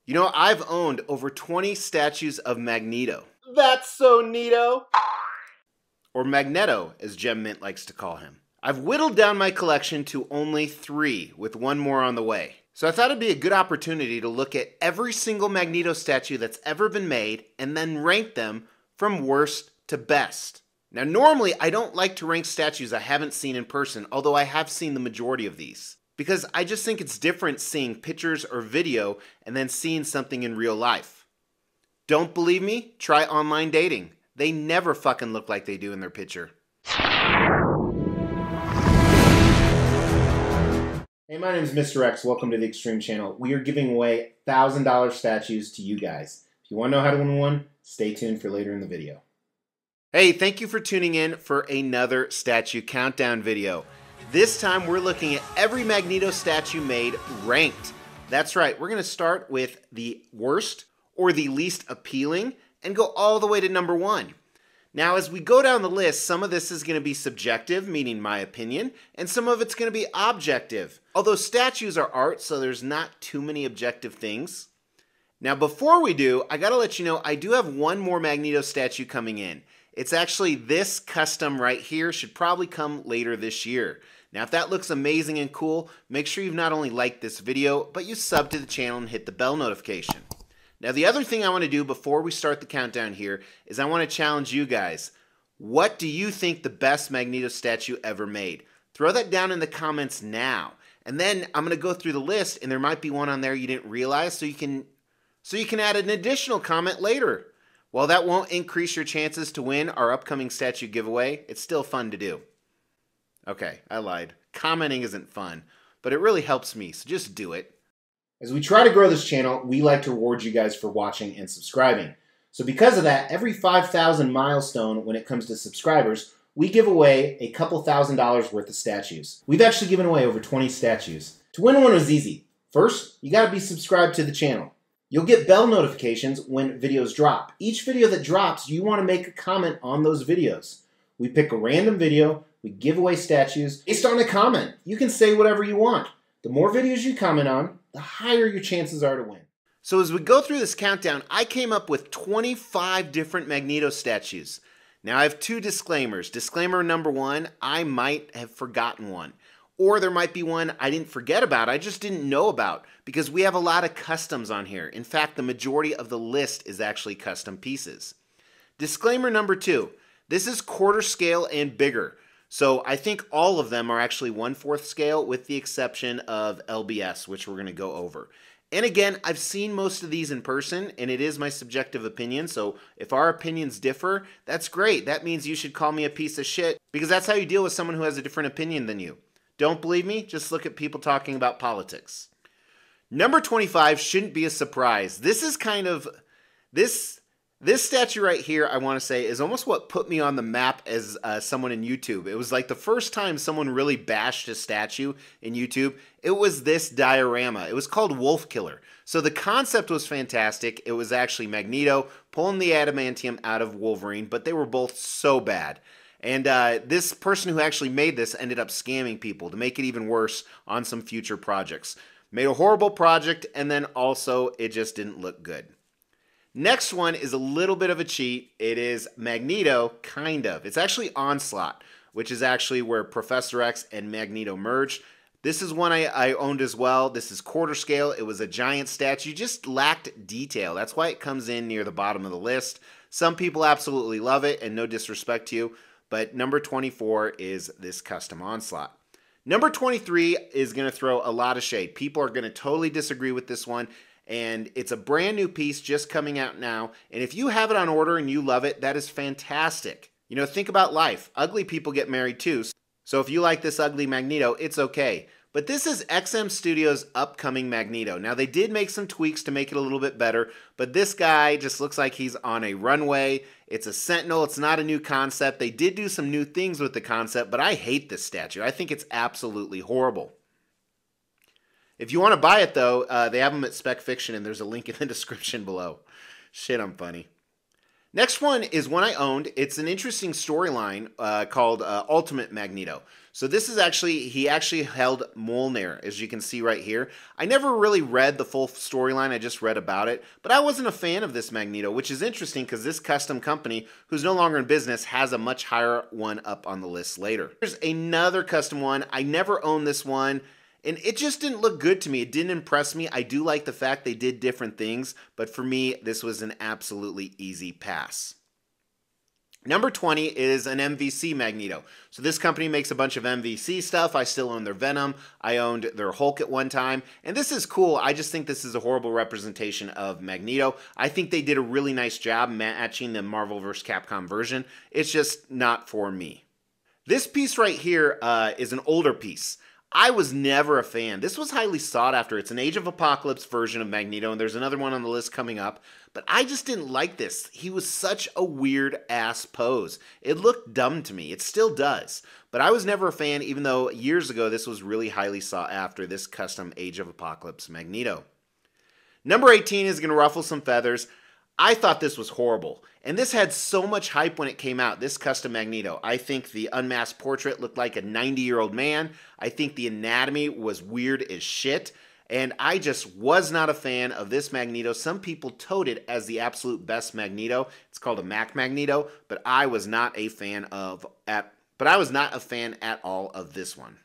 You know, I've owned over 20 statues of Magneto. That's so neato. Or Magneto, as Gem Mint likes to call him. I've whittled down my collection to only 3, with one more on the way. So I thought it'd be a good opportunity to look at every single Magneto statue that's ever been made and then rank them from worst to best. Now normally I don't like to rank statues I haven't seen in person, although I have seen the majority of these. Because I just think it's different seeing pictures or video and then seeing something in real life. Don't believe me? Try online dating. They never fucking look like they do in their picture. Hey, my name is Mr. X. Welcome to the Extreme Channel. We are giving away $1,000 statues to you guys. If you want to know how to win one, stay tuned for later in the video. Hey, thank you for tuning in for another statue countdown video. This time we're looking at every Magneto statue made ranked. That's right, we're going to start with the worst or the least appealing and go all the way to number 1. Now as we go down the list, some of this is going to be subjective, meaning my opinion, and some of it's going to be objective. Although statues are art, so there's not too many objective things. Now before we do, I got to let you know I do have one more Magneto statue coming in. It's actually this custom right here, should probably come later this year. Now if that looks amazing and cool, make sure you've not only liked this video, but you sub to the channel and hit the bell notification. Now the other thing I want to do before we start the countdown here is I want to challenge you guys. What do you think the best Magneto statue ever made? Throw that down in the comments now. And then I'm going to go through the list and there might be one on there you didn't realize, so you can add an additional comment later. While that won't increase your chances to win our upcoming statue giveaway, it's still fun to do. Okay, I lied. Commenting isn't fun, but it really helps me, so just do it. As we try to grow this channel, we like to reward you guys for watching and subscribing. So because of that, every 5,000 milestone when it comes to subscribers, we give away a couple $1,000s worth of statues. We've actually given away over 20 statues. To win one was easy. First, you gotta be subscribed to the channel. You'll get bell notifications when videos drop. Each video that drops, you want to make a comment on those videos. We pick a random video, we give away statues based on a comment. You can say whatever you want. The more videos you comment on, the higher your chances are to win. So as we go through this countdown, I came up with 25 different Magneto statues. Now I have 2 disclaimers. Disclaimer number 1, I might have forgotten one. Or there might be one I didn't forget about, I just didn't know about, because we have a lot of customs on here. In fact, the majority of the list is actually custom pieces. Disclaimer number 2, this is quarter scale and bigger. So I think all of them are actually 1/4 scale with the exception of LBS, which we're going to go over. And again, I've seen most of these in person, and it is my subjective opinion, so if our opinions differ, that's great. That means you should call me a piece of shit, because that's how you deal with someone who has a different opinion than you. Don't believe me? Just look at people talking about politics. Number 25 shouldn't be a surprise. This is kind of, this statue right here, I want to say, is almost what put me on the map as someone in YouTube. It was like the first time someone really bashed a statue in YouTube. It was this diorama. It was called Wolf Killer. So the concept was fantastic. It was actually Magneto pulling the adamantium out of Wolverine, but they were both so bad. And this person who actually made this ended up scamming people to make it even worse on some future projects. Made a horrible project, and then also it just didn't look good. Next one is a little bit of a cheat. It is Magneto, kind of. It's actually Onslaught, which is actually where Professor X and Magneto merged. This is one I owned as well. This is quarter scale. It was a giant statue, just lacked detail. That's why it comes in near the bottom of the list. Some people absolutely love it, and no disrespect to you, but number 24 is this custom Onslaught. Number 23 is going to throw a lot of shade. People are going to totally disagree with this one, and it's a brand new piece just coming out now, and if you have it on order and you love it, that is fantastic. You know, think about life. Ugly people get married too, so if you like this ugly Magneto, it's okay. But this is XM Studios' upcoming Magneto. Now, they did make some tweaks to make it a little bit better, but this guy just looks like he's on a runway. It's a Sentinel. It's not a new concept. They did do some new things with the concept, but I hate this statue. I think it's absolutely horrible. If you want to buy it, though, they have them at Spec Fiction, and there's a link in the description below. Shit, I'm funny. Next one is one I owned. It's an interesting storyline called Ultimate Magneto. So this is he actually held Mjolnir, as you can see right here. I never really read the full storyline, I just read about it. But I wasn't a fan of this Magneto, which is interesting because this custom company, who's no longer in business, has a much higher one up on the list later. Here's another custom one. I never owned this one. And it just didn't look good to me. It didn't impress me. I do like the fact they did different things, but for me, this was an absolutely easy pass. Number 20 is an MVC Magneto. So this company makes a bunch of MVC stuff. I still own their Venom. I owned their Hulk at one time. And this is cool. I just think this is a horrible representation of Magneto. I think they did a really nice job matching the Marvel vs. Capcom version. It's just not for me. This piece right here is an older piece. I was never a fan. This was highly sought after. It's an Age of Apocalypse version of Magneto, and there's another one on the list coming up. But I just didn't like this. He was such a weird-ass pose. It looked dumb to me. It still does. But I was never a fan, even though years ago this was really highly sought after, this custom Age of Apocalypse Magneto. Number 18 is going to ruffle some feathers. I thought this was horrible. And this had so much hype when it came out, this custom Magneto. I think the unmasked portrait looked like a 90-year-old man. I think the anatomy was weird as shit. And I just was not a fan of this Magneto. Some people tote it as the absolute best Magneto. It's called a Mac Magneto, but I was not a fan at all of this one.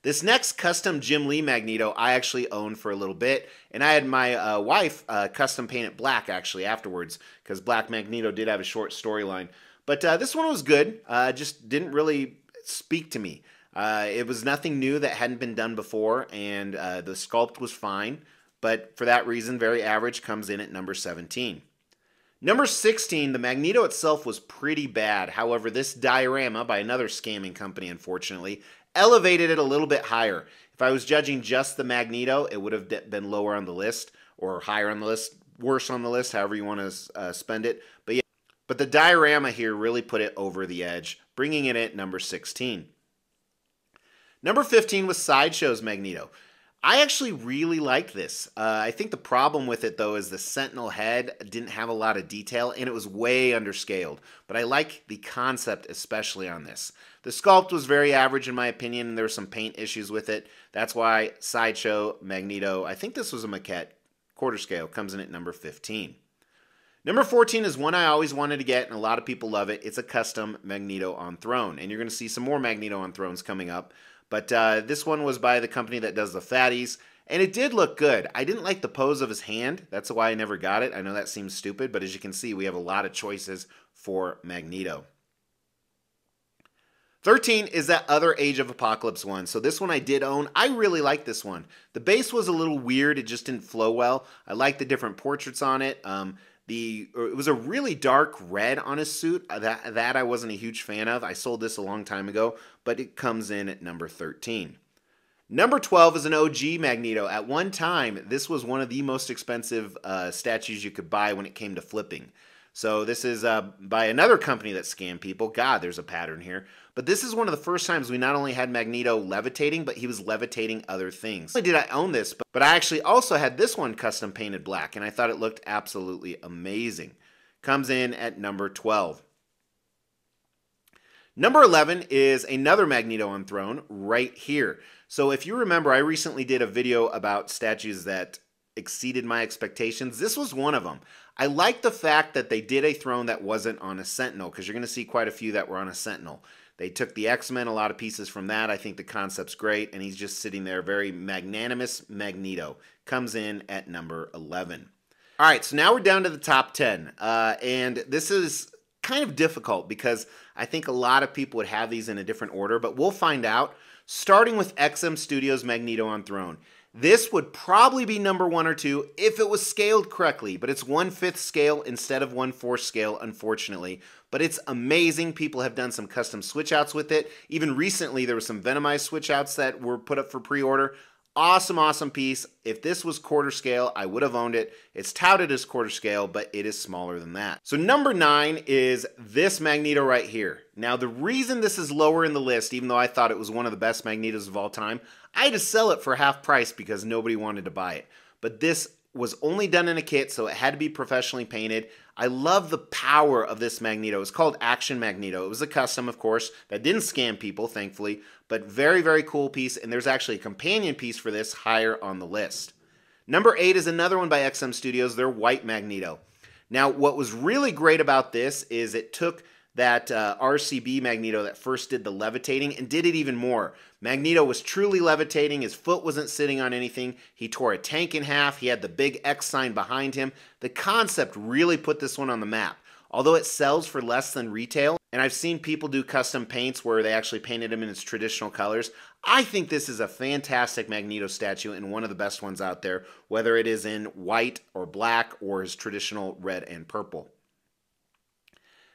This next custom Jim Lee Magneto I actually owned for a little bit, and I had my wife custom paint it black actually afterwards, because Black Magneto did have a short storyline. But this one was good, just didn't really speak to me. It was nothing new that hadn't been done before, and the sculpt was fine, but for that reason, very average, comes in at number 17. Number 16, the Magneto itself was pretty bad. However, this diorama by another scamming company, unfortunately, elevated it a little bit higher. If I was judging just the Magneto, it would have been lower on the list, or higher on the list, worse on the list, however you want to spend it. But yeah, but the diorama here really put it over the edge, bringing it at number 16. Number 15 was Sideshow's Magneto. I actually really liked this. I think the problem with it, though, is the Sentinel head didn't have a lot of detail, and it was way underscaled. But I like the concept, especially on this. The sculpt was very average, in my opinion, and there were some paint issues with it. That's why Sideshow Magneto, I think this was a maquette, quarter scale, comes in at number 15. Number 14 is one I always wanted to get, and a lot of people love it. It's a custom Magneto on Throne, and you're going to see some more Magneto on Thrones coming up. But this one was by the company that does the fatties, and it did look good. I didn't like the pose of his hand. That's why I never got it. I know that seems stupid, but as you can see, we have a lot of choices for Magneto. 13 is that other Age of Apocalypse one. So this one I did own. I really like this one. The base was a little weird. It just didn't flow well. I like the different portraits on it. It was a really dark red on his suit. That I wasn't a huge fan of. I sold this a long time ago, but it comes in at number 13. Number 12 is an OG Magneto. At one time, this was one of the most expensive statues you could buy when it came to flipping. So this is by another company that scammed people. God, there's a pattern here. But this is one of the first times we not only had Magneto levitating, but he was levitating other things. Not only did I own this, but I actually also had this one custom painted black, and I thought it looked absolutely amazing. Comes in at number 12. Number 11 is another Magneto on Throne right here. So if you remember, I recently did a video about statues that exceeded my expectations. This was one of them. I like the fact that they did a throne that wasn't on a Sentinel, because you're going to see quite a few that were on a Sentinel. They took the Xmen, a lot of pieces from that. I think the concept's great, and he's just sitting there, very magnanimous Magneto. Comes in at number 11. All right, so now we're down to the top 10, and this is kind of difficult because I think a lot of people would have these in a different order, but we'll find out. Starting with XM Studios' Magneto on Throne. This would probably be number 1 or 2 if it was scaled correctly, but it's 1/5 scale instead of 1/4 scale, unfortunately. But it's amazing. People have done some custom switch outs with it. Even recently, there were some Venomized switch outs that were put up for pre-order. Awesome, awesome piece. If this was quarter scale, I would have owned it. It's touted as quarter scale, but it is smaller than that. So number 9 is this Magneto right here. Now, the reason this is lower in the list, even though I thought it was one of the best Magnetos of all time, I had to sell it for half price because nobody wanted to buy it. But this was only done in a kit, so it had to be professionally painted. I love the power of this Magneto. It's called Action Magneto. It was a custom, of course, that didn't scam people, thankfully, but very, very cool piece, and there's actually a companion piece for this higher on the list. Number 8 is another one by XM Studios, their White Magneto. Now, what was really great about this is it took that RCB Magneto that first did the levitating and did it even more. Magneto was truly levitating. His foot wasn't sitting on anything. He tore a tank in half. He had the big X sign behind him. The concept really put this one on the map. Although it sells for less than retail, and I've seen people do custom paints where they actually painted him in its traditional colors, I think this is a fantastic Magneto statue and one of the best ones out there, whether it is in white or black or his traditional red and purple.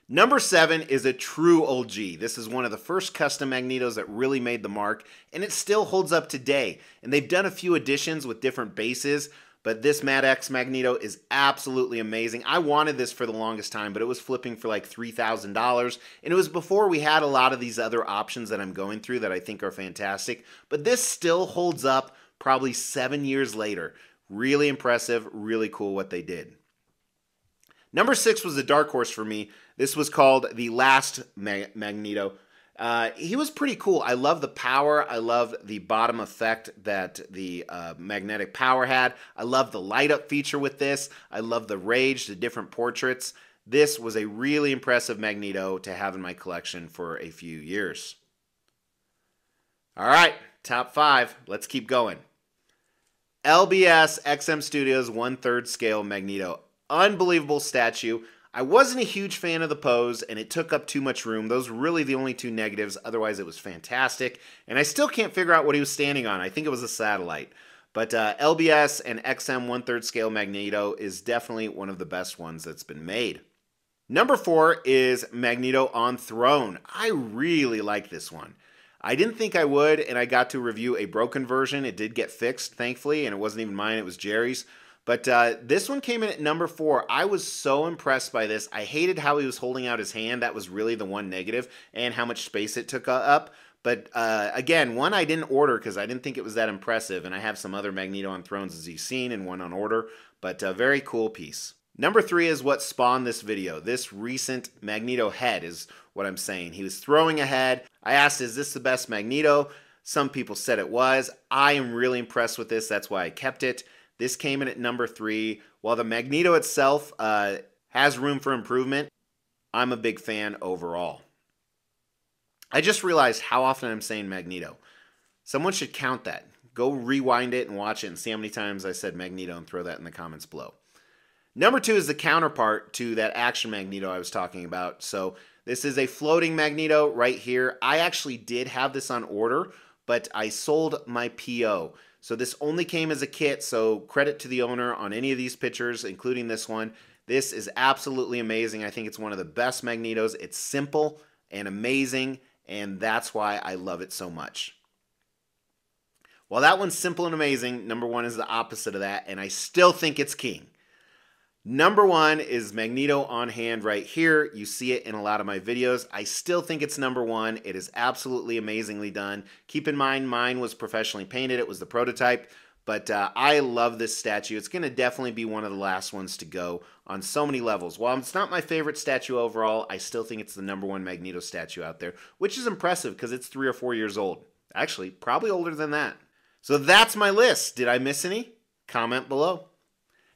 Number 7 is a true OG. This is one of the first custom Magnetos that really made the mark, and it still holds up today. And they've done a few additions with different bases, but this Mad X Magneto is absolutely amazing. I wanted this for the longest time, but it was flipping for like $3,000, and it was before we had a lot of these other options that I'm going through that I think are fantastic. But this still holds up probably 7 years later. Really impressive, really cool what they did. Number 6 was a dark horse for me. This was called the Last Magneto. He was pretty cool. I love the power. I love the bottom effect that the magnetic power had. I love the light up feature with this. I love the rage, the different portraits. This was a really impressive Magneto to have in my collection for a few years. All right, top 5. Let's keep going. LBS XM Studios 1/3 scale Magneto. Unbelievable statue. I wasn't a huge fan of the pose, and it took up too much room. Those were really the only two negatives. Otherwise, it was fantastic. And I still can't figure out what he was standing on. I think it was a satellite. But LBS and XM 1/3 scale Magneto is definitely one of the best ones that's been made. Number 4 is Magneto on Throne. I really like this one. I didn't think I would, and I got to review a broken version. It did get fixed, thankfully, and it wasn't even mine. It was Jerry's. But this one came in at number 4. I was so impressed by this. I hated how he was holding out his hand. That was really the one negative, and how much space it took up. But again, one I didn't order because I didn't think it was that impressive. And I have some other Magneto on Thrones, as you've seen, and one on order. But a very cool piece. Number 3 is what spawned this video. This recent Magneto head is what I'm saying. He was throwing a head. I asked, is this the best Magneto? Some people said it was. I am really impressed with this. That's why I kept it. This came in at number 3. While the Magneto itself has room for improvement, I'm a big fan overall. I just realized how often I'm saying Magneto. Someone should count that. Go rewind it and watch it and see how many times I said Magneto and throw that in the comments below. Number 2 is the counterpart to that Action Magneto I was talking about. So this is a floating Magneto right here. I actually did have this on order, but I sold my PO. So this only came as a kit, so credit to the owner on any of these pictures, including this one. This is absolutely amazing. I think it's one of the best Magnetos. It's simple and amazing, and that's why I love it so much. While that one's simple and amazing, number 1 is the opposite of that, and I still think it's king. Number 1 is Magneto on hand right here. You see it in a lot of my videos. I still think it's number 1. It is absolutely amazingly done. Keep in mind, mine was professionally painted. It was the prototype. But I love this statue. It's going to definitely be one of the last ones to go on so many levels. While it's not my favorite statue overall, I still think it's the number 1 Magneto statue out there, which is impressive because it's 3 or 4 years old. Actually, probably older than that. So that's my list. Did I miss any? Comment below.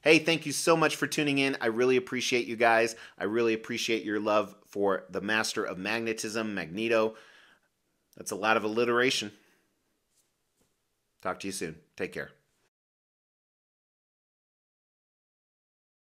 Hey, thank you so much for tuning in. I really appreciate you guys. I really appreciate your love for the master of magnetism, Magneto. That's a lot of alliteration. Talk to you soon. Take care.